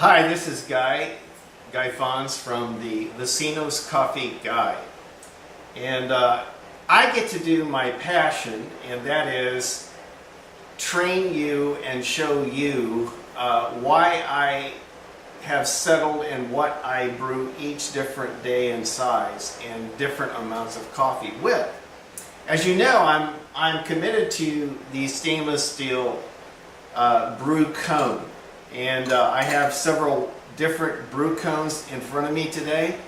Hi, this is guypfanz from the Vecinos Coffee Guy. And I get to do my passion, and that is train you and show you why I have settled in what I brew each different day and size and different amounts of coffee with. As you know, I'm committed to the stainless steel brew cone. And I have several different brew cones in front of me today.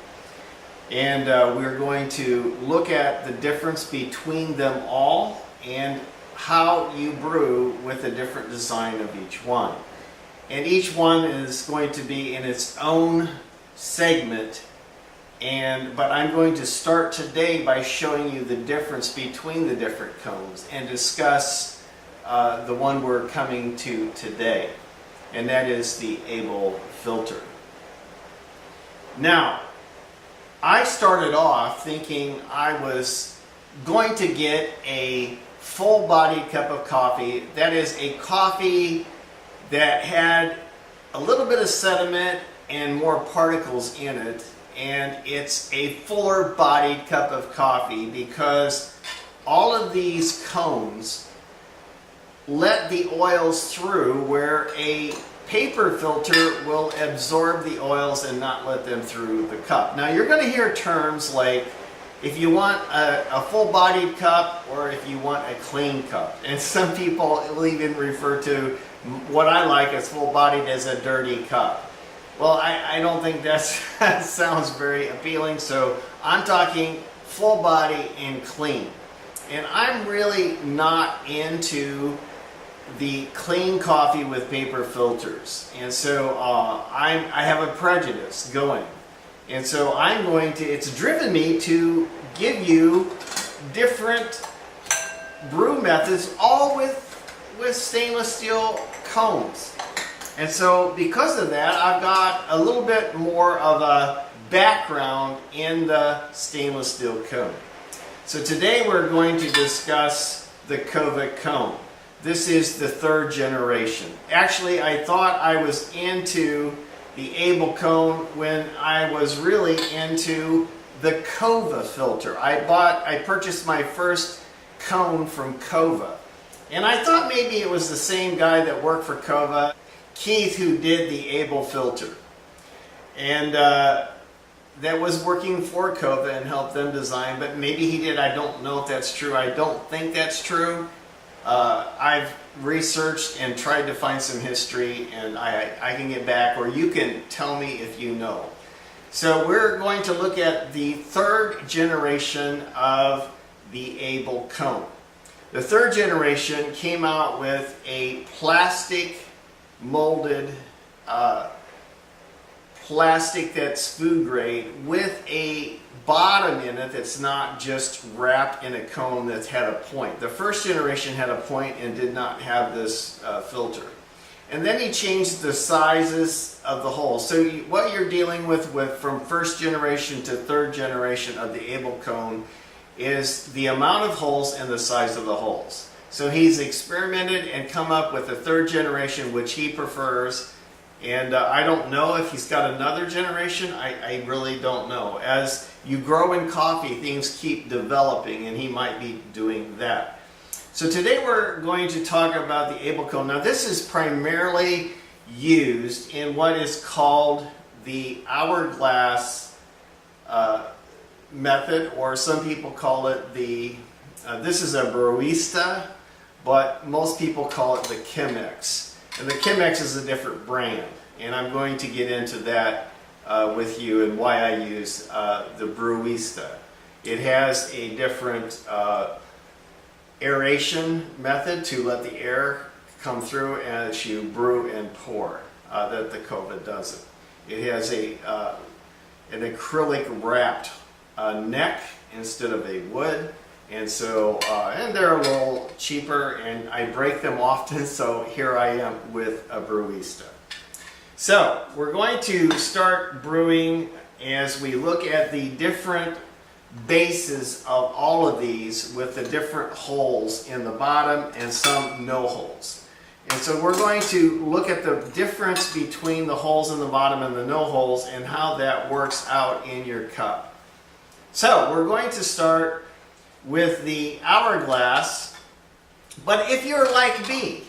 And we're going to look at the difference between them all and how you brew with a different design of each one. And each one is going to be in its own segment. But I'm going to start today by showing you the difference between the different cones and discuss the one we're coming to today. And that is the Able filter. Now, I started off thinking I was going to get a full-bodied cup of coffee. That is a coffee that had a little bit of sediment and more particles in it. And it's a fuller-bodied cup of coffee because all of these cones let the oils through, where a paper filter will absorb the oils and not let them through the cup. Now you're going to hear terms like if you want a full-bodied cup or if you want a clean cup. And some people will even refer to what I like as full-bodied as a dirty cup. Well, I don't think that sounds very appealing, so I'm talking full body and clean. And I'm really not into the clean coffee with paper filters, and so I have a prejudice going, and so it's driven me to give you different brew methods, all with stainless steel cones. And so because of that, I've got a little bit more of a background in the stainless steel cone. So today we're going to discuss the Kone cone. This is the third generation. Actually, I thought I was into the Able cone when I was really into the Kone filter. I purchased my first cone from Kone. And I thought maybe it was the same guy that worked for Kone, Keith, who did the Able filter. And that was working for Kone and helped them design, but maybe he did. I don't know if that's true. I don't think that's true. I've researched and tried to find some history, and I can get back, or you can tell me if you know. So we're going to look at the third generation of the Able cone. The third generation came out with a plastic molded plastic that's food grade with a bottom in it that's not just wrapped in a cone that's had a point. The first generation had a point and did not have this filter. And then he changed the sizes of the holes. So what you're dealing with from first generation to third generation of the Able cone is the amount of holes and the size of the holes. So he's experimented and come up with a third generation which he prefers. And I don't know if he's got another generation. I really don't know. As you grow in coffee, things keep developing, and he might be doing that. So today we're going to talk about the Able cone. Now this is primarily used in what is called the hourglass method, or some people call it this is a Brewista, but most people call it the Chemex. And the Chemex is a different brand, and I'm going to get into that with you and why I use the Brewista. It has a different aeration method to let the air come through as you brew and pour that the Kone doesn't. It has an acrylic wrapped neck instead of a wood. And so, and they're a little cheaper, and I break them often, so here I am with a Brewista. So, we're going to start brewing as we look at the different bases of all of these with the different holes in the bottom and some no holes. And so we're going to look at the difference between the holes in the bottom and the no holes and how that works out in your cup. So we're going to start with the hourglass, but if you're like me,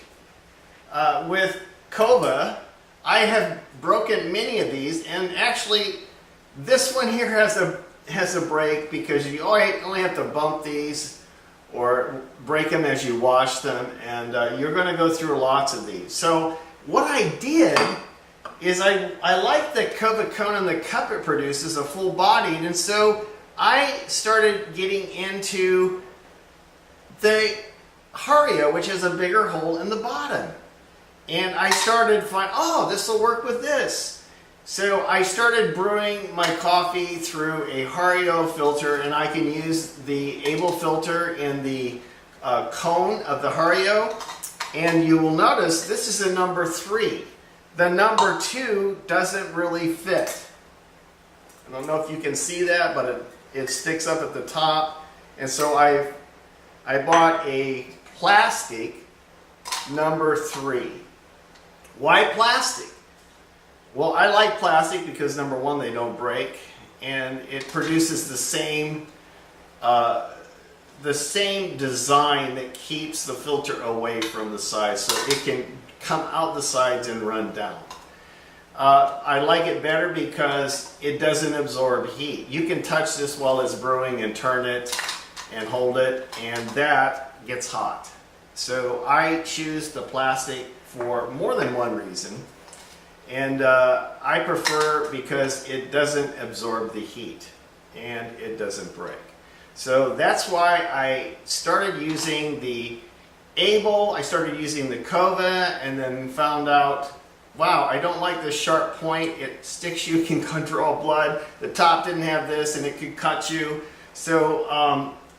with Kone, I have broken many of these, and actually this one here has a break because you only have to bump these or break them as you wash them, and you're going to go through lots of these. So what I did is I like the Kone and the cup it produces, a full bodied, and so I started getting into the Hario, which has a bigger hole in the bottom. And I started finding, oh, this will work with this. So I started brewing my coffee through a Hario filter, and I can use the Able filter in the cone of the Hario. And you will notice this is a number 3. The number 2 doesn't really fit. I don't know if you can see that, but it sticks up at the top. And so I bought a plastic number 3. Why plastic? Well, I like plastic because number 1, they don't break, and it produces the same design that keeps the filter away from the sides, so it can come out the sides and run down. I like it better because it doesn't absorb heat. You can touch this while it's brewing and turn it and hold it, and that gets hot. So I choose the plastic for more than one reason. And I prefer because it doesn't absorb the heat and it doesn't break. So that's why I started using the Able, I started using the Kone, and then found out, wow, I don't like this sharp point. It sticks you, can draw blood. The top didn't have this and it could cut you. So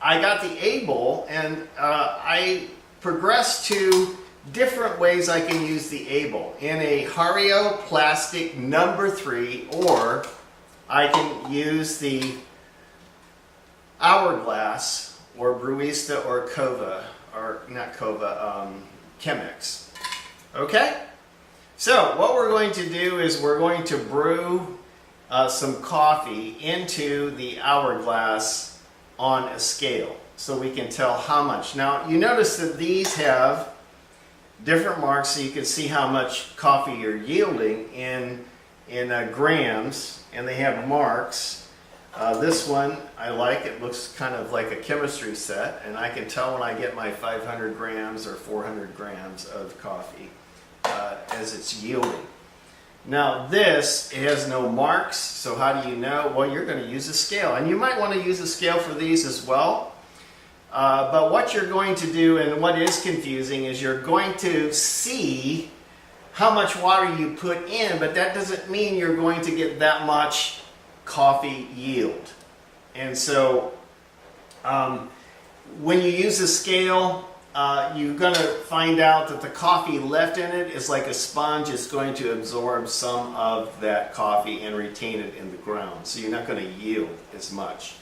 I got the Able, and I progressed to different ways I can use the Able in a Hario plastic number 3, or I can use the hourglass or Brewista or Kone, or not Kone, Chemex. Okay? So what we're going to do is we're going to brew some coffee into the hourglass on a scale so we can tell how much. Now you notice that these have different marks so you can see how much coffee you're yielding in grams, and they have marks. This one I like, it looks kind of like a chemistry set, and I can tell when I get my 500 grams or 400 grams of coffee as it's yielding. Now this, it has no marks, so how do you know? Well, you're going to use a scale, and you might want to use a scale for these as well. But what you're going to do, and what is confusing, is you're going to see how much water you put in, but that doesn't mean you're going to get that much coffee yield. And so when you use a scale, you're going to find out that the coffee left in it is like a sponge. It's going to absorb some of that coffee and retain it in the ground. So you're not going to yield as much.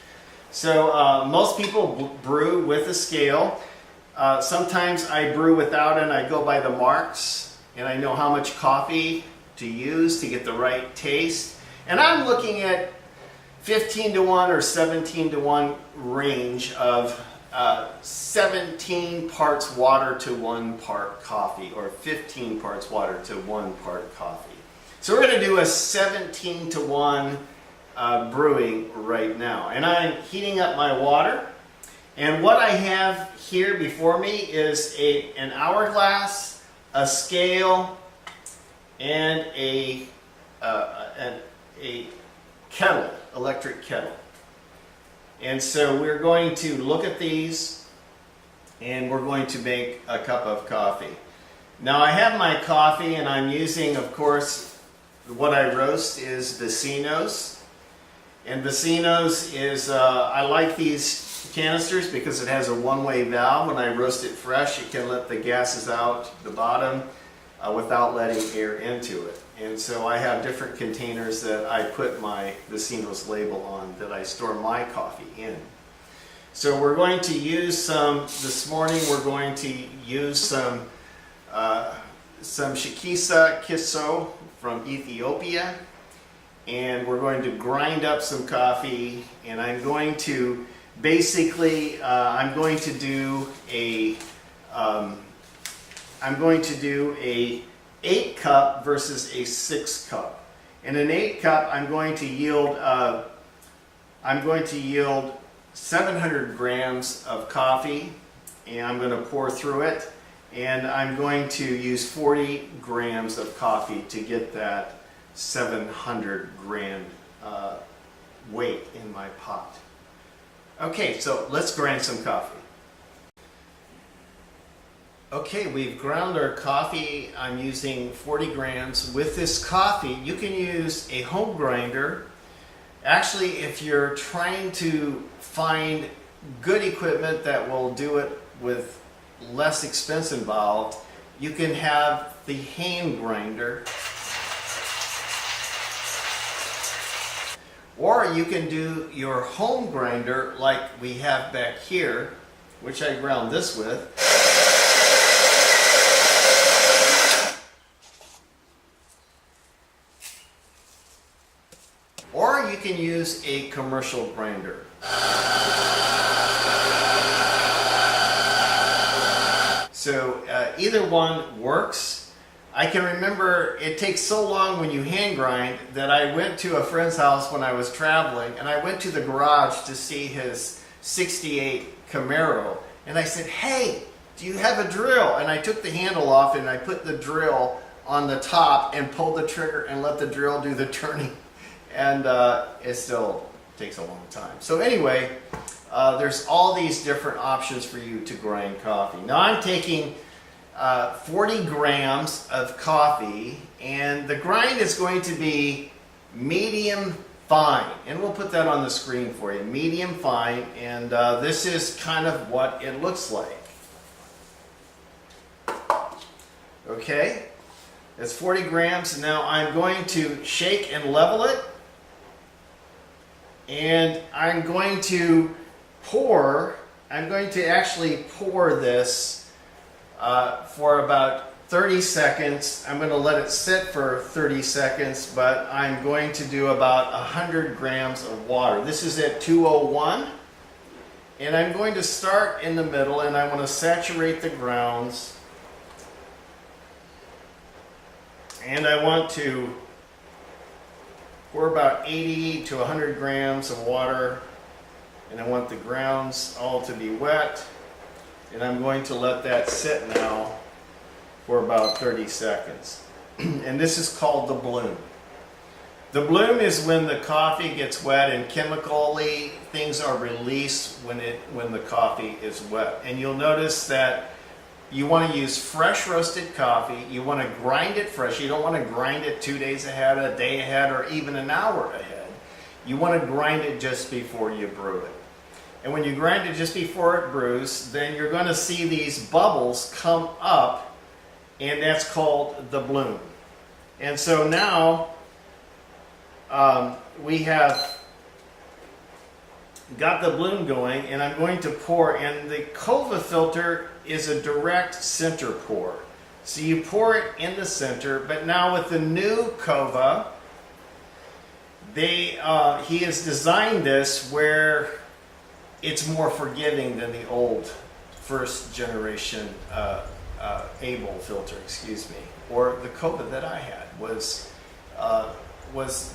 So most people brew with a scale. Sometimes I brew without it, and I go by the marks, and I know how much coffee to use to get the right taste. And I'm looking at 15 to 1 or 17 to 1 range of 17 parts water to 1 part coffee, or 15 parts water to 1 part coffee. So we're going to do a 17 to 1 brewing right now, and I'm heating up my water, and what I have here before me is an hourglass, a scale, and a kettle, electric kettle. And so we're going to look at these, and we're going to make a cup of coffee. Now I have my coffee, and I'm using, of course, what I roast is Vecinos. And Vecinos is, I like these canisters because it has a one-way valve. When I roast it fresh, it can let the gases out the bottom without letting air into it. And so I have different containers that I put my Vecinos label on that I store my coffee in. So we're going to use some, this morning we're going to use some some shikisa kiso from Ethiopia, and we're going to grind up some coffee, and I'm going to basically I'm going to do a 8 cup versus a 6 cup. In an 8 cup, I'm going to yield 700 grams of coffee, and I'm going to pour through it, and I'm going to use 40 grams of coffee to get that 700 gram weight in my pot. Okay, so let's grind some coffee. Okay, we've ground our coffee. I'm using 40 grams. With this coffee, you can use a home grinder. Actually, if you're trying to find good equipment that will do it with less expense involved, you can have the hand grinder. Or you can do your home grinder like we have back here, which I ground this with. Or you can use a commercial grinder. So either one works. I can remember it takes so long when you hand grind that I went to a friend's house when I was traveling, and I went to the garage to see his 68 Camaro, and I said, "Hey, do you have a drill?" And I took the handle off and I put the drill on the top and pulled the trigger and let the drill do the turning, and it still takes a long time. So anyway, there's all these different options for you to grind coffee. Now I'm taking 40 grams of coffee, and the grind is going to be medium fine, and we'll put that on the screen for you, medium fine, and this is kind of what it looks like. Okay, it's 40 grams. Now I'm going to shake and level it, and I'm going to actually pour this for about 30 seconds. I'm going to let it sit for 30 seconds, but I'm going to do about 100 grams of water. This is at 201, and I'm going to start in the middle, and I want to saturate the grounds, and I want to pour about 80 to 100 grams of water, and I want the grounds all to be wet. And I'm going to let that sit now for about 30 seconds. And this is called the bloom. The bloom is when the coffee gets wet, and chemically things are released when the coffee is wet. And you'll notice that you want to use fresh roasted coffee. You want to grind it fresh. You don't want to grind it 2 days ahead, a day ahead, or even an hour ahead. You want to grind it just before you brew it. And when you grind it just before it brews, then you're going to see these bubbles come up, and that's called the bloom. And so now we have got the bloom going, and I'm going to pour, and the Kova filter is a direct center pour. So you pour it in the center, but now with the new Kova, he has designed this where it's more forgiving than the old first generation Able filter, or the Kova that I had was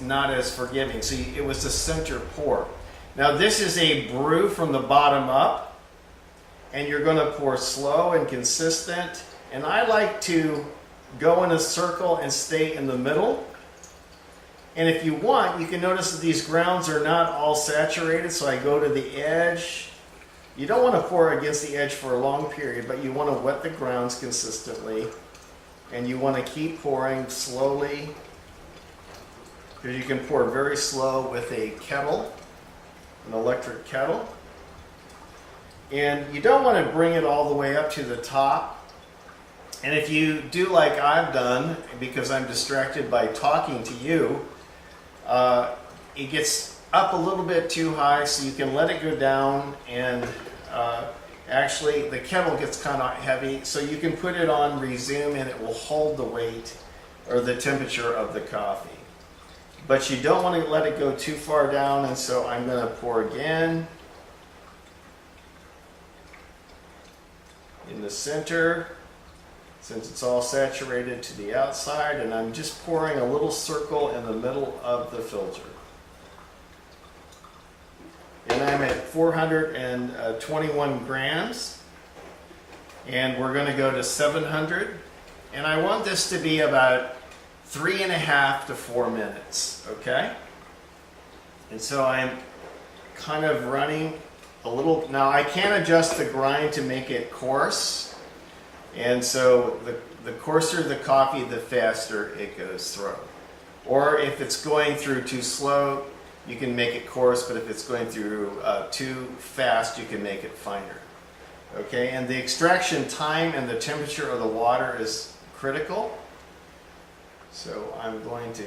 not as forgiving. So it was the center pour. Now this is a brew from the bottom up, and you're going to pour slow and consistent. And I like to go in a circle and stay in the middle. And if you want, you can notice that these grounds are not all saturated, so I go to the edge. You don't want to pour against the edge for a long period, but you want to wet the grounds consistently. And you want to keep pouring slowly, because you can pour very slow with a kettle, an electric kettle. And you don't want to bring it all the way up to the top. And if you do like I've done, because I'm distracted by talking to you, it gets up a little bit too high, so you can let it go down, and Actually, the kettle gets kind of heavy, so you can put it on resume and it will hold the weight or the temperature of the coffee. But you don't want to let it go too far down, and so I'm going to pour again in the center, since it's all saturated to the outside, and I'm just pouring a little circle in the middle of the filter. And I'm at 421 grams, and we're going to go to 700, and I want this to be about 3.5 to 4 minutes, okay? And so I'm kind of running a little. Now I can adjust the grind to make it coarse, and so the coarser the coffee, the faster it goes through. Or if it's going through too slow, you can make it coarse, but if it's going through too fast, you can make it finer. Okay, and the extraction time and the temperature of the water is critical. So I'm going to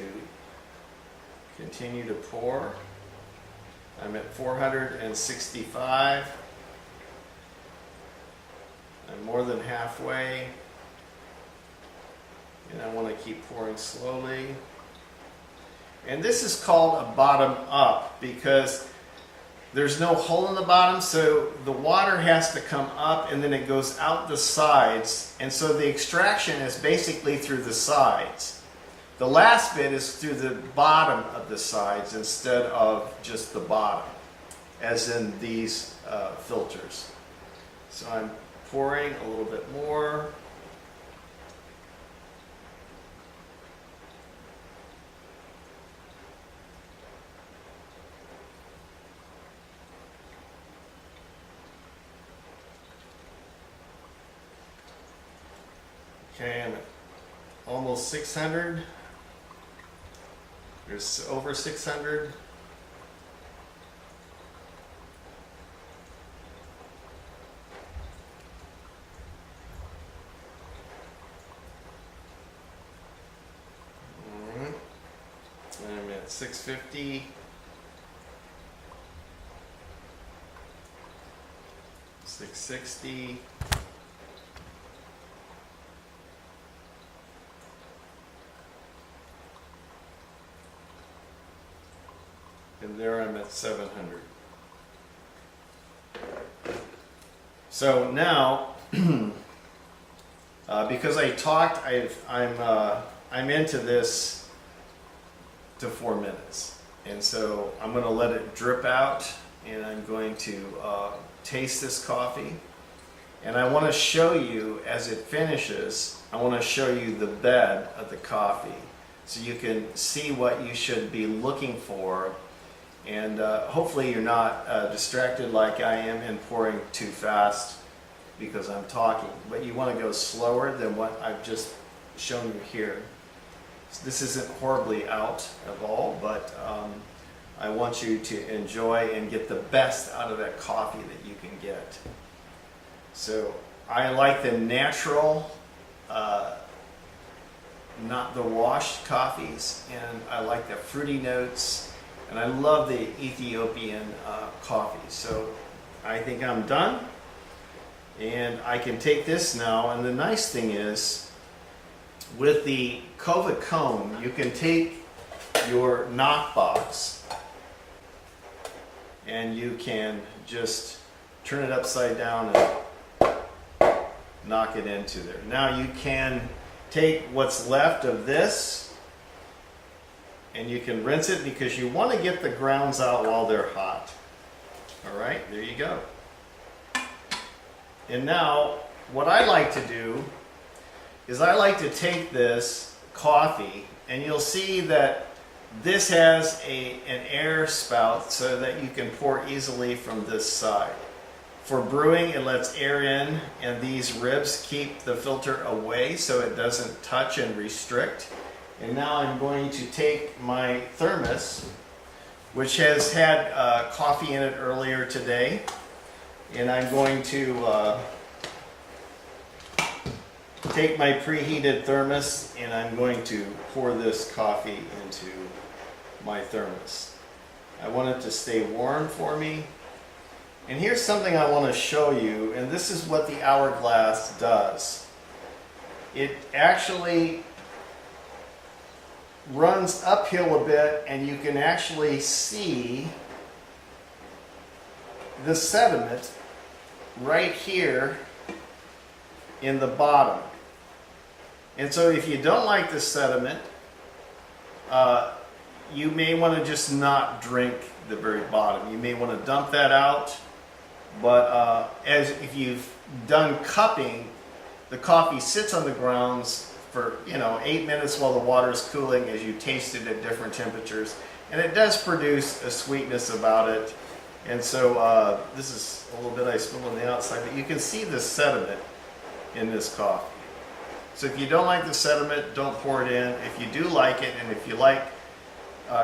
continue to pour. I'm at 465. I'm more than halfway. And I want to keep pouring slowly. And this is called a bottom up because there's no hole in the bottom, so the water has to come up and then it goes out the sides. And so the extraction is basically through the sides. The last bit is through the bottom of the sides instead of just the bottom, as in these filters. So I'm pouring a little bit more. Okay, I'm at almost 600. There's over 600. I'm at 650. 660. And there I'm at 700. So now, because I talked, I'm into this to 4 minutes, and so I'm going to let it drip out, and I'm going to taste this coffee, and I want to show you as it finishes. I want to show you the bed of the coffee, so you can see what you should be looking for. And hopefully you're not distracted like I am and pouring too fast because I'm talking. But you want to go slower than what I've just shown you here. So this isn't horribly out of all, but I want you to enjoy and get the best out of that coffee that you can get. So I like the natural, not the washed coffees, and I like the fruity notes. And I love the Ethiopian coffee. So I think I'm done. And I can take this now. And the nice thing is, with the Kone, you can take your knock box and you can just turn it upside down and knock it into there. Now you can take what's left of this and you can rinse it because you want to get the grounds out while they're hot. All right, there you go. And now what I like to do is I like to take this coffee, and you'll see that this has an air spout so that you can pour easily from this side. For brewing, it lets air in, and these ribs keep the filter away so it doesn't touch and restrict. And now I'm going to take my thermos, which has had coffee in it earlier today, and I'm going to take my preheated thermos and I'm going to pour this coffee into my thermos. I want it to stay warm for me, And here's something I want to show you, and this is what the hourglass does. It actually runs uphill a bit, and you can actually see the sediment right here in the bottom. And so if you don't like the sediment, you may want to just not drink the very bottom. You may want to dump that out. But as if you've done cupping, the coffee sits on the grounds for 8 minutes while the water is cooling as you taste it at different temperatures, and it does produce a sweetness about it. And so this is a little bit I spilled on the outside, but you can see the sediment in this coffee. So if you don't like the sediment, don't pour it in. If you do like it, and if you like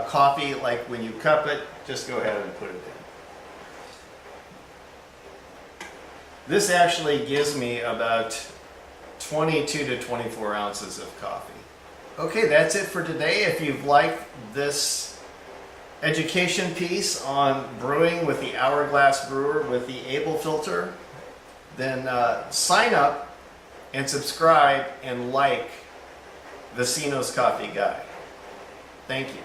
coffee like when you cup it, just go ahead and put it in. This actually gives me about 22 to 24 ounces of coffee. Okay, that's it for today. If you've liked this education piece on brewing with the Hourglass brewer with the Able filter, then sign up and subscribe and like the Sino's Coffee Guy. Thank you.